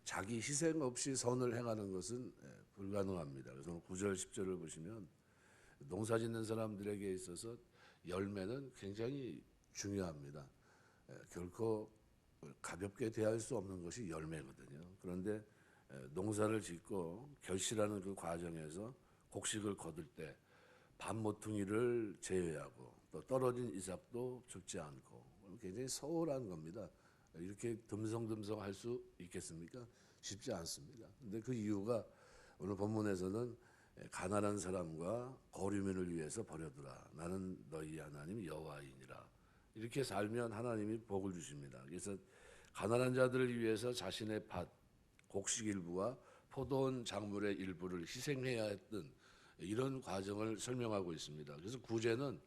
자기 희생 없이 선을 행하는 것은 불가능합니다. 그래서 9절 10절을 보시면 농사짓는 사람들에게 있어서 열매는 굉장히 중요합니다. 결코 가볍게 대할 수 없는 것이 열매거든요. 그런데 농사를 짓고 결실하는 그 과정에서 곡식을 거둘 때 밤모퉁이를 제외하고 또 떨어진 이삭도 줍지 않고 굉장히 소홀한 겁니다. 이렇게 듬성듬성 할 수 있겠습니까? 쉽지 않습니다. 근데 그 이유가 오늘 본문에서는 가난한 사람과 거류민을 위해서 버려두라. 나는 너희 하나님 여호와이니라. 이렇게 살면 하나님이 복을 주십니다. 그래서 가난한 자들을 위해서 자신의 밭, 곡식 일부와 포도원 작물의 일부를 희생해야 했던 이런 과정을 설명하고 있습니다. 그래서 구제는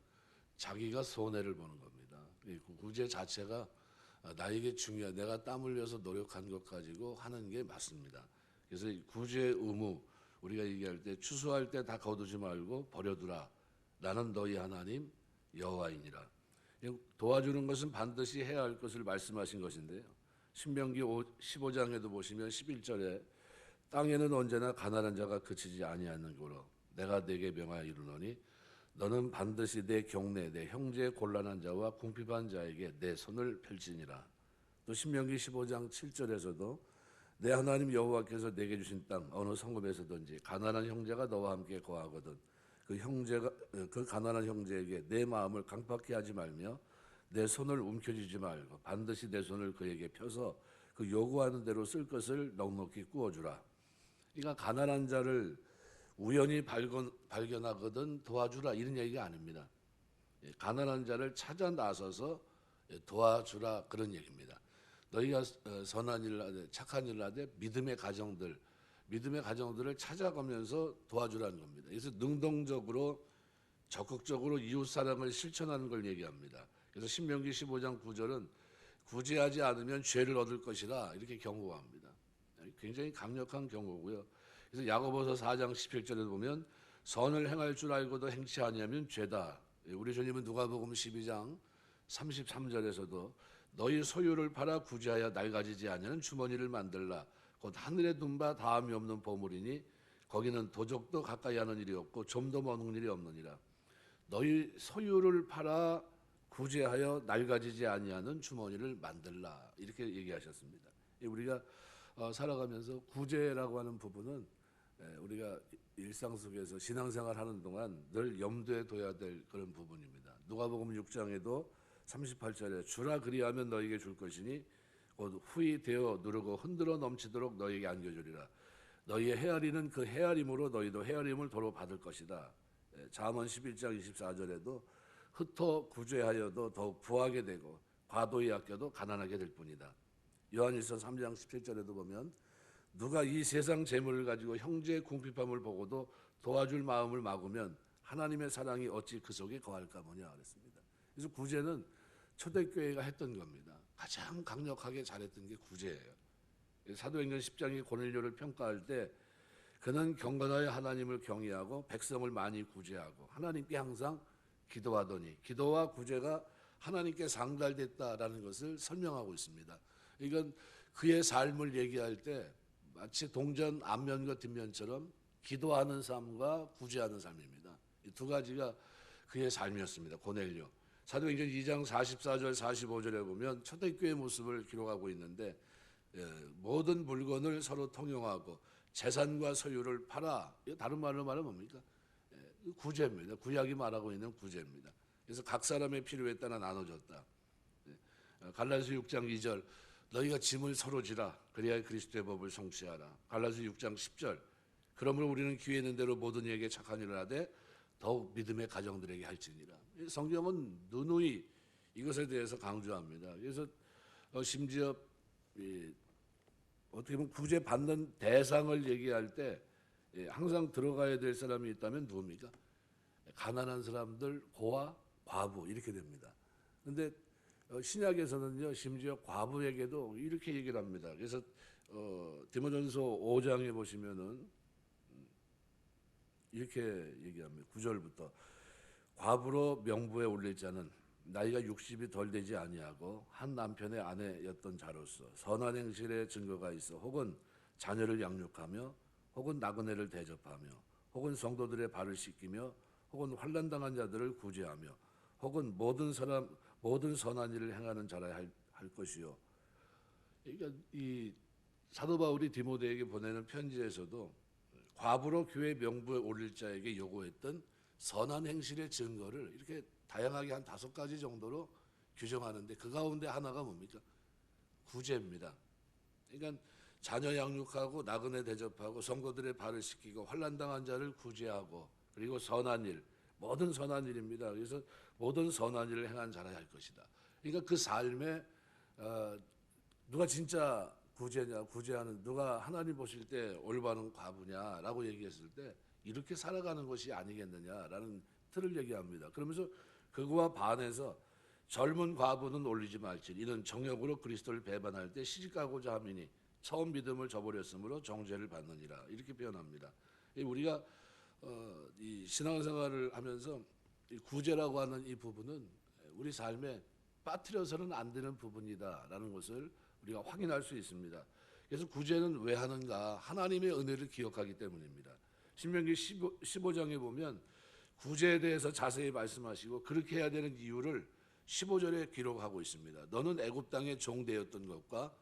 자기가 손해를 보는 겁니다. 구제 자체가 나에게 중요한, 내가 땀 흘려서 노력한 것 가지고 하는 게 맞습니다. 그래서 구제의 의무, 우리가 얘기할 때 추수할 때 다 거두지 말고 버려두라. 나는 너희 하나님 여호와이니라. 도와주는 것은 반드시 해야 할 것을 말씀하신 것인데요. 신명기 15장에도 보시면 11절에 땅에는 언제나 가난한 자가 그치지 아니하는 고로 내가 네게 명하여 이르노니 너는 반드시 내 경내 내 형제의 곤란한 자와 궁핍한 자에게 내 손을 펼치니라. 또 신명기 15장 7절에서도 내 하나님 여호와께서 내게 주신 땅 어느 성읍에서든지 가난한 형제가 너와 함께 거하거든 그 가난한 형제에게 내 마음을 강팍케 하지 말며 내 손을 움켜쥐지 말고 반드시 내 손을 그에게 펴서 그 요구하는 대로 쓸 것을 넉넉히 구워주라. 그러니까 가난한 자를 우연히 발견하거든 도와주라 이런 얘기가 아닙니다. 가난한 자를 찾아 나서서 도와주라 그런 얘기입니다. 너희가 선한 일을 하되 착한 일을 하되 믿음의 가정들을 찾아가면서 도와주라는 겁니다. 그래서 능동적으로 적극적으로 이웃 사랑을 실천하는 걸 얘기합니다. 그래서 신명기 15장 9절은 구제하지 않으면 죄를 얻을 것이라 이렇게 경고합니다. 굉장히 강력한 경고고요. 그래서 야고보서 4장 17절에 보면 선을 행할 줄 알고도 행치 아니하면 죄다. 우리 주님은 누가복음 12장 33절에서도 너희 소유를 팔아 구제하여 낡아지지 아니하는 주머니를 만들라. 곧 하늘에 둔 바 다함이 없는 보물이니 거기는 도적도 가까이 하는 일이 없고 좀도 머는 일이 없느니라. 너희 소유를 팔아 구제하여 낡아지지 아니하는 주머니를 만들라. 이렇게 얘기하셨습니다. 우리가 살아가면서 구제라고 하는 부분은 우리가 일상 속에서 신앙생활 하는 동안 늘 염두에 둬야 될 그런 부분입니다. 누가복음 6장에도 38절에 주라 그리하면 너에게 줄 것이니 곧 후히 되어 누르고 흔들어 넘치도록 너에게 안겨주리라. 너희의 헤아리는 그 헤아림으로 너희도 헤아림을 도로 받을 것이다. 잠언 11장 24절에도 흩어 구제하여도 더욱 부하게 되고 과도히 아껴도 가난하게 될 뿐이다. 요한일서 3장 17절에도 보면 누가 이 세상 재물을 가지고 형제의 궁핍함을 보고도 도와줄 마음을 막으면 하나님의 사랑이 어찌 그 속에 거할까 보냐 그랬습니다. 그래서 구제는 초대교회가 했던 겁니다. 가장 강력하게 잘했던 게 구제예요. 사도행전 10장이 고넬료를 평가할 때 그는 경건하여 하나님을 경외하고 백성을 많이 구제하고 하나님께 항상 기도하더니 기도와 구제가 하나님께 상달됐다라는 것을 설명하고 있습니다. 이건 그의 삶을 얘기할 때 마치 동전 앞면과 뒷면처럼 기도하는 삶과 구제하는 삶입니다. 이 두 가지가 그의 삶이었습니다. 고넬료. 사도행전 2장 44절 45절에 보면 초대교회의 모습을 기록하고 있는데 모든 물건을 서로 통용하고 재산과 소유를 팔아. 다른 말로 말하면 뭡니까? 구제입니다. 구약이 말하고 있는 구제입니다. 그래서 각 사람의 필요에 따라 나눠줬다. 갈라디아서 6장 2절 너희가 짐을 서로 지라 그리하여 그리스도의 법을 성취하라. 갈라디아서 6장 10절 그러므로 우리는 기회 있는 대로 모든 이에게 착한 일을 하되 더욱 믿음의 가정들에게 할지니라. 성경은 누누이 이것에 대해서 강조합니다. 그래서 심지어 어떻게 보면 구제 받는 대상을 얘기할 때 항상 들어가야 될 사람이 있다면 누굽니까? 가난한 사람들, 고아, 과부 이렇게 됩니다. 그런데 신약에서는요 심지어 과부에게도 이렇게 얘기를 합니다. 그래서 디모전서 5장에 보시면은 이렇게 얘기합니다. 9절부터 과부로 명부에 올릴 자는 나이가 60이 덜 되지 아니하고 한 남편의 아내였던 자로서 선한 행실의 증거가 있어 혹은 자녀를 양육하며 혹은 나그네를 대접하며 혹은 성도들의 발을 씻기며 혹은 환난 당한 자들을 구제하며 혹은 모든 선한 일을 행하는 자라 할 것이요. 그러니까 이 사도 바울이 디모데에게 보내는 편지에서도 과부로 교회 명부에 올릴 자에게 요구했던 선한 행실의 증거를 이렇게 다양하게 한 5가지 정도로 규정하는데, 그 가운데 하나가 뭡니까? 구제입니다. 그러니까 자녀 양육하고 나그네 대접하고 성도들의 발을 씻기고 환난 당한 자를 구제하고 그리고 선한 일, 모든 선한 일입니다. 그래서 모든 선한 일을 행한 자라 할 것이다. 그러니까 그 삶에 누가 진짜 구제하는, 누가 하나님 보실 때 올바른 과부냐라고 얘기했을 때 이렇게 살아가는 것이 아니겠느냐라는 틀을 얘기합니다. 그러면서 그거와 반해서 젊은 과부는 올리지 말지니 이는 정욕으로 그리스도를 배반할 때 시집가고자 함이니 처음 믿음을 저버렸으므로 정죄를 받느니라, 이렇게 표현합니다. 우리가 이 신앙생활을 하면서 이 구제라고 하는 이 부분은 우리 삶에 빠뜨려서는 안 되는 부분이다라는 것을 우리가 확인할 수 있습니다. 그래서 구제는 왜 하는가? 하나님의 은혜를 기억하기 때문입니다. 신명기 15장에 보면 구제에 대해서 자세히 말씀하시고 그렇게 해야 되는 이유를 15절에 기록하고 있습니다. 너는 애굽 땅의 종 되었던 것과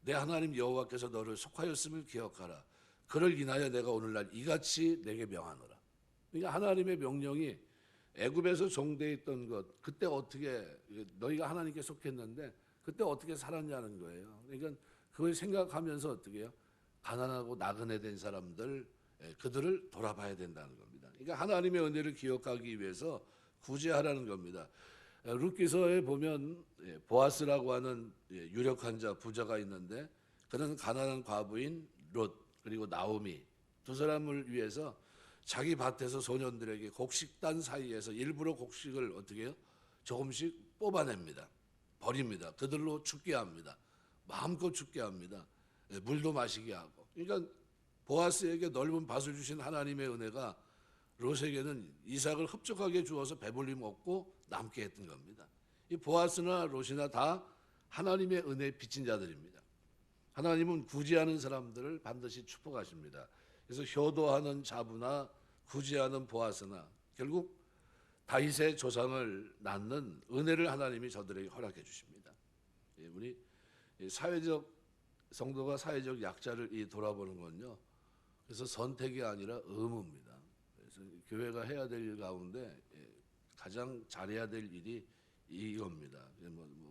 내 하나님 여호와께서 너를 속하였음을 기억하라. 그를 인하여 내가 오늘날 이같이 내게 명하노라. 그러니까 하나님의 명령이 애굽에서 종되어 있던 것, 그때 어떻게 너희가 하나님께 속했는데 그때 어떻게 살았냐는 거예요. 그러니까 그걸 생각하면서 어떻게 해요? 가난하고 나그네 된 사람들, 그들을 돌아봐야 된다는 겁니다. 그러니까 하나님의 은혜를 기억하기 위해서 구제하라는 겁니다. 룻기서에 보면 보아스라고 하는 유력한 자, 부자가 있는데 그는 가난한 과부인 롯 그리고 나오미 두 사람을 위해서 자기 밭에서 소년들에게 곡식단 사이에서 일부러 곡식을 어떻게 해요? 조금씩 뽑아냅니다. 버립니다. 그들로 죽게 합니다. 마음껏 죽게 합니다. 물도 마시게 하고. 그러니까 보아스에게 넓은 밭을 주신 하나님의 은혜가 롯에게는 이삭을 흡족하게 주어서 배불리 먹고 남게 했던 겁니다. 이 보아스나 롯이나 다 하나님의 은혜에 빚진 자들입니다. 하나님은 구제하는 사람들을 반드시 축복하십니다. 그래서 효도하는 자부나 구제하는 보아스나 결국 다윗의 조상을 낳는 은혜를 하나님이 저들에게 허락해 주십니다. 우리 사회적 성도가 사회적 약자를 돌아보는 건요. 그래서 선택이 아니라 의무입니다. 그래서 교회가 해야 될 일 가운데 가장 잘해야 될 일이 이겁니다.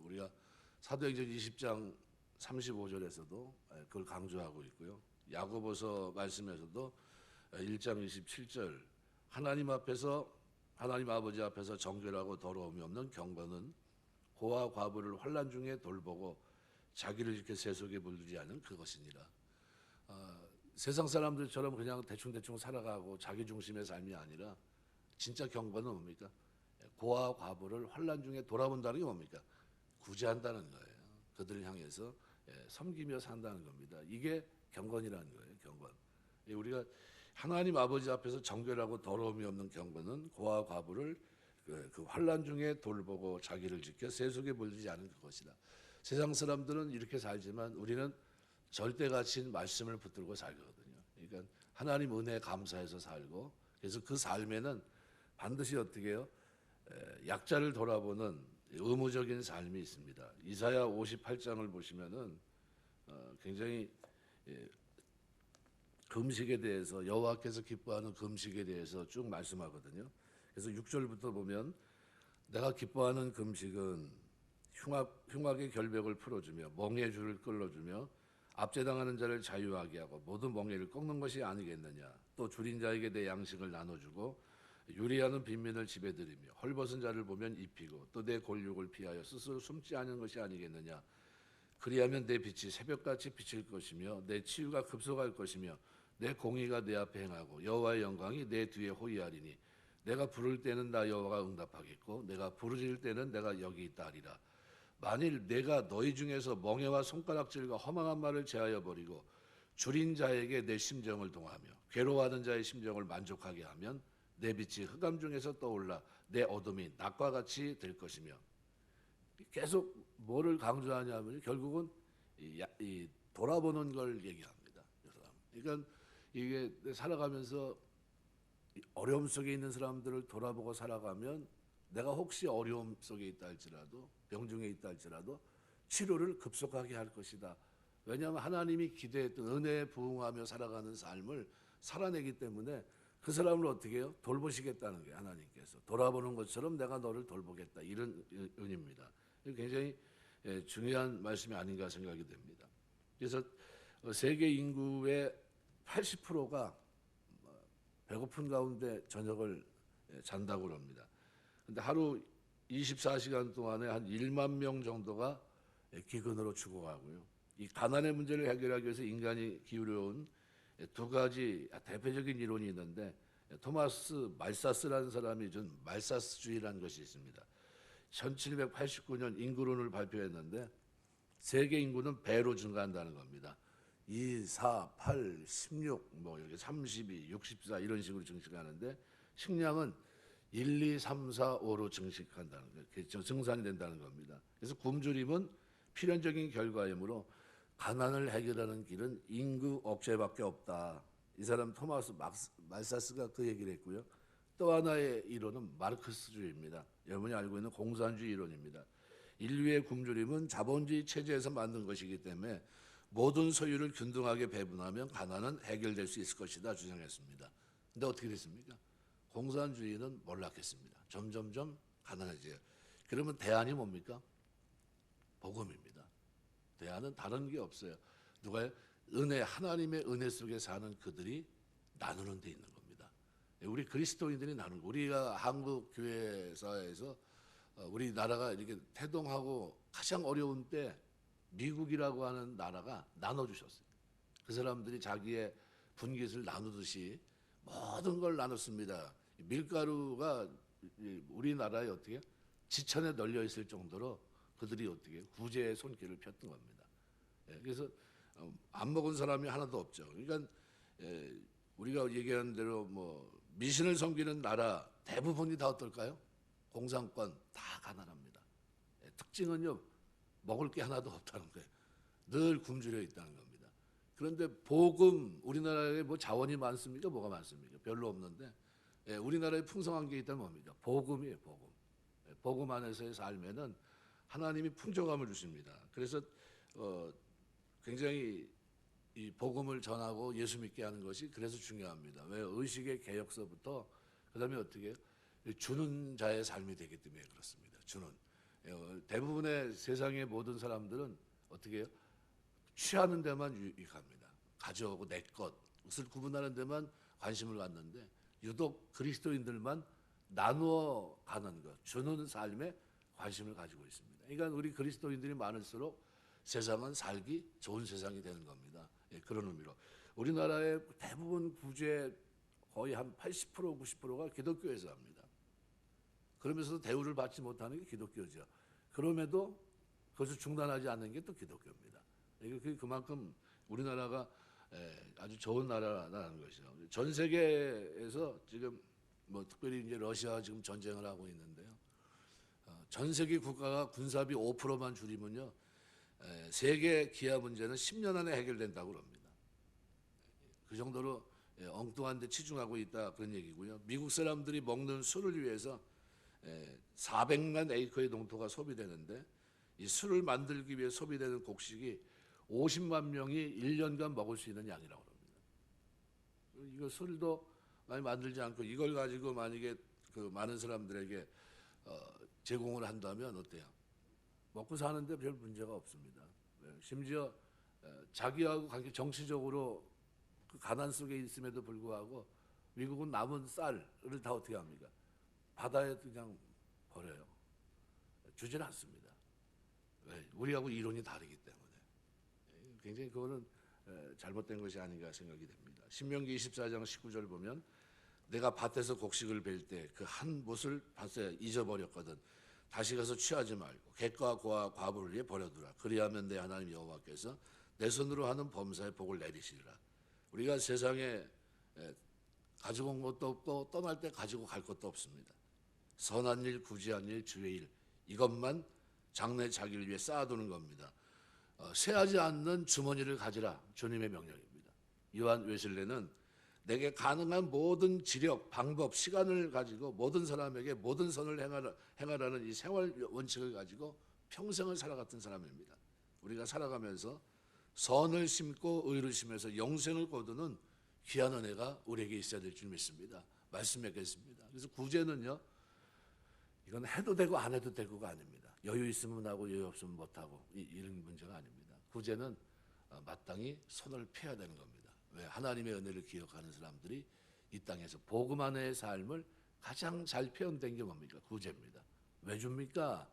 우리가 사도행전 20장 35절에서도 그걸 강조하고 있고요. 야고보서 말씀에서도 1장 27절 하나님 아버지 앞에서 정결하고 더러움이 없는 경건은 고아 과부를 환난 중에 돌보고 자기를 이렇게 세속에 물들이지 않은 그것이니라. 세상 사람들처럼 그냥 대충 살아가고 자기 중심의 삶이 아니라 진짜 경건은 뭡니까? 고아 과부를 환난 중에 돌아본다는 게 뭡니까? 구제한다는 거예요. 그들을 향해서 섬기며 산다는 겁니다. 이게 경건이라는 거예요. 경건. 우리가 하나님 아버지 앞에서 정결하고 더러움이 없는 경건은 고아 과부를 그 환난 중에 돌보고 자기를 지켜 세속에 물들이지 않은 그것이다. 세상 사람들은 이렇게 살지만 우리는 절대 가치인 말씀을 붙들고 살거든요. 그러니까 하나님 은혜에 감사해서 살고, 그래서 그 삶에는 반드시 어떻게 해요? 약자를 돌아보는 의무적인 삶이 있습니다. 이사야 58장을 보시면은 굉장히 금식에 대해서, 여호와께서 기뻐하는 금식에 대해서 쭉 말씀하거든요. 그래서 6절부터 보면 내가 기뻐하는 금식은 흉악의 결벽을 풀어주며 멍에 줄을 끌어주며 압제당하는 자를 자유하게 하고 모든 멍에를 꺾는 것이 아니겠느냐. 또 줄인 자에게 내 양식을 나눠주고 유리하는 빈민을 집에 들이며 헐벗은 자를 보면 입히고 또 내 골육을 피하여 스스로 숨지 않은 것이 아니겠느냐. 그리하면 내 빛이 새벽같이 비칠 것이며 내 치유가 급속할 것이며 내 공의가 내 앞에 행하고 여호와의 영광이 내 뒤에 호위하리니 내가 부를 때는 나 여호와가 응답하겠고 내가 부르짖을 때는 내가 여기 있다 하리라. 만일 내가 너희 중에서 멍에와 손가락질과 허망한 말을 제하여 버리고 줄인 자에게 내 심정을 동하며 괴로워하는 자의 심정을 만족하게 하면 내 빛이 흑암 중에서 떠올라 내 어둠이 낮과 같이 될 것이며. 계속 뭐를 강조하냐면 결국은 이 돌아보는 걸 얘기합니다. 그러니까 이게 살아가면서 어려움 속에 있는 사람들을 돌아보고 살아가면 내가 혹시 어려움 속에 있다 할지라도 병중에 있다 할지라도 치료를 급속하게 할 것이다. 왜냐하면 하나님이 기대했던 은혜에 부응하며 살아가는 삶을 살아내기 때문에 그 사람을 어떻게 해요? 돌보시겠다는 게 하나님께서 돌아보는 것처럼 내가 너를 돌보겠다 이런 의미입니다. 굉장히 중요한 말씀이 아닌가 생각이 됩니다. 그래서 세계 인구의 80%가 배고픈 가운데 저녁을 잔다고 합니다. 근데 하루 24시간 동안에 한 1만 명 정도가 기근으로 죽어가고요. 이 가난의 문제를 해결하기 위해서 인간이 기울여온 두 가지 대표적인 이론이 있는데 토마스 말사스라는 사람이 준 말사스주의라는 것이 있습니다. 1789년 인구론을 발표했는데 세계 인구는 배로 증가한다는 겁니다. 2, 4, 8, 16, 뭐 이렇게 32, 64 이런 식으로 증식하는데 식량은 1, 2, 3, 4, 5로 증식한다는 거예요. 증산이 된다는 겁니다. 그래서 굶주림은 필연적인 결과이므로 가난을 해결하는 길은 인구 억제밖에 없다. 이 사람 토마스 말사스가 그 얘기를 했고요. 또 하나의 이론은 마르크스주의입니다. 여러분이 알고 있는 공산주의 이론입니다. 인류의 굶주림은 자본주의 체제에서 만든 것이기 때문에 모든 소유를 균등하게 배분하면 가난은 해결될 수 있을 것이다 주장했습니다. 근데 어떻게 됐습니까? 공산주의는 몰락했습니다. 점점점 가난해져요. 그러면 대안이 뭡니까? 복음입니다. 대안은 다른 게 없어요. 누가요? 은혜, 하나님의 은혜 속에 사는 그들이 나누는 데 있는 겁니다. 우리 그리스도인들이 나누는 거. 우리가 한국 교회사에서 우리나라가 이렇게 태동하고 가장 어려운 때 미국이라고 하는 나라가 나눠주셨어요. 그 사람들이 자기의 분깃을 나누듯이 모든 걸 나눴습니다. 밀가루가 우리나라에 어떻게 지천에 널려 있을 정도로 그들이 어떻게 구제의 손길을 폈던 겁니다. 그래서 안 먹은 사람이 하나도 없죠. 그러니까 우리가 얘기하는 대로 뭐 미신을 섬기는 나라 대부분이 다 어떨까요? 공산권 다 가난합니다. 특징은요, 먹을 게 하나도 없다는 거예요. 늘 굶주려 있다는 겁니다. 그런데 복음, 우리나라에 뭐 자원이 많습니까? 뭐가 많습니까? 별로 없는데 우리나라에 풍성한 게 있다면 뭡니까? 복음이에요, 복음. 복음 안에서의 삶에는 하나님이 풍족함을 주십니다. 그래서 굉장히 이 복음을 전하고 예수 믿게 하는 것이 그래서 중요합니다. 왜? 의식의 개혁서부터 그다음에 어떻게 해요? 주는 자의 삶이 되기 때문에 그렇습니다. 주는. 대부분의 세상의 모든 사람들은 어떻게 해요? 취하는 데만 유익합니다. 가져오고 내 것을 구분하는 데만 관심을 갖는데 유독 그리스도인들만 나누어 가는 것, 주는 삶에 관심을 가지고 있습니다. 그러니까 우리 그리스도인들이 많을수록 세상은 살기 좋은 세상이 되는 겁니다. 그런 의미로 우리나라의 대부분 구제 거의 한 80%, 90%가 기독교에서 합니다. 그러면서도 대우를 받지 못하는 게 기독교죠. 그럼에도 그것을 중단하지 않는 게 또 기독교입니다. 그만큼 우리나라가 아주 좋은 나라라는 것이죠. 전 세계에서 지금 뭐 특별히 이제 러시아와 지금 전쟁을 하고 있는데요. 전 세계 국가가 군사비 5%만 줄이면요, 세계 기아 문제는 10년 안에 해결된다고 합니다. 그 정도로 엉뚱한 데 치중하고 있다 그런 얘기고요. 미국 사람들이 먹는 술을 위해서 400만 에이커의 농토가 소비되는데 이 술을 만들기 위해 소비되는 곡식이 50만 명이 1년간 먹을 수 있는 양이라고 합니다. 이거 술도 많이 만들지 않고 이걸 가지고 만약에 그 많은 사람들에게 제공을 한다면 어때요? 먹고 사는데 별 문제가 없습니다. 심지어 자기하고 관계 정치적으로 그 가난 속에 있음에도 불구하고 미국은 남은 쌀을 다 어떻게 합니까? 바다에 그냥 버려요. 주질 않습니다. 왜? 우리하고 이론이 다르기 때문에. 굉장히 그거는 잘못된 것이 아닌가 생각이 됩니다. 신명기 24장 19절 보면 내가 밭에서 곡식을 벨 때 그 한 못을 밭에 잊어버렸거든. 다시 가서 취하지 말고 객과 고와 과부를 위해 버려두라. 그리하면 내 하나님 여호와께서 내 손으로 하는 범사에 복을 내리시리라. 우리가 세상에 가지고 온 것도 없고 떠날 때 가지고 갈 것도 없습니다. 선한 일, 구제한 일, 주의 일 이것만 장래 자기를 위해 쌓아두는 겁니다. 쇠하지 않는 주머니를 가지라 주님의 명령입니다. 요한 웨슬레는 내게 가능한 모든 지력, 방법, 시간을 가지고 모든 사람에게 모든 선을 행하라는 이 생활 원칙을 가지고 평생을 살아갔던 사람입니다. 우리가 살아가면서 선을 심고 의를 심어서 영생을 거두는 귀한 은혜가 우리에게 있어야 될 줄 믿습니다. 말씀 맺겠습니다. 그래서 구제는요, 이건 해도 되고 안 해도 되고가 아닙니다. 여유 있으면 하고 여유 없으면 못하고 이런 문제가 아닙니다. 구제는 마땅히 손을 펴야 되는 겁니다. 왜? 하나님의 은혜를 기억하는 사람들이 이 땅에서 복음 안의 삶을 가장 잘 표현된 게 뭡니까? 구제입니다. 왜 줍니까?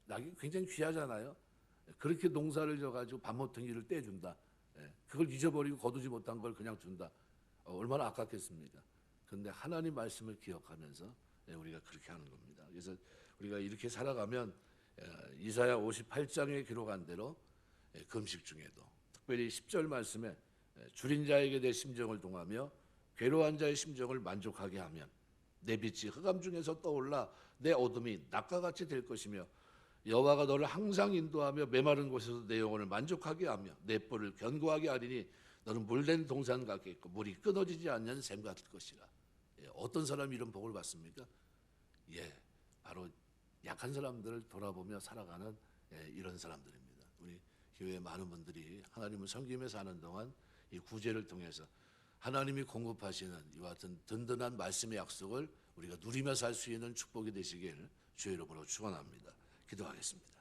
낙이 굉장히 귀하잖아요. 그렇게 농사를 져가지고 밥모퉁이를 떼준다. 그걸 잊어버리고 거두지 못한 걸 그냥 준다. 얼마나 아깝겠습니까? 그런데 하나님 말씀을 기억하면서 우리가 그렇게 하는 겁니다. 그래서 우리가 이렇게 살아가면 이사야 58장에 기록한 대로 금식 중에도 특별히 10절 말씀에 줄인 자에게 내 심정을 동하며 괴로운 자의 심정을 만족하게 하면 내 빛이 흑암 중에서 떠올라 내 어둠이 낮과 같이 될 것이며 여호와가 너를 항상 인도하며 메마른 곳에서 내 영혼을 만족하게 하며 내 뿔을 견고하게 하리니 너는 물된 동산 같겠고 물이 끊어지지 않는 샘 같을 것이라. 어떤 사람이 이런 복을 받습니까? 바로 약한 사람들을 돌아보며 살아가는 이런 사람들입니다. 우리 교회 많은 분들이 하나님을 섬기며 사는 동안 이 구제를 통해서 하나님이 공급하시는 이와 같은 든든한 말씀의 약속을 우리가 누리며 살 수 있는 축복이 되시길 주의 이름으로 축원합니다. 기도하겠습니다.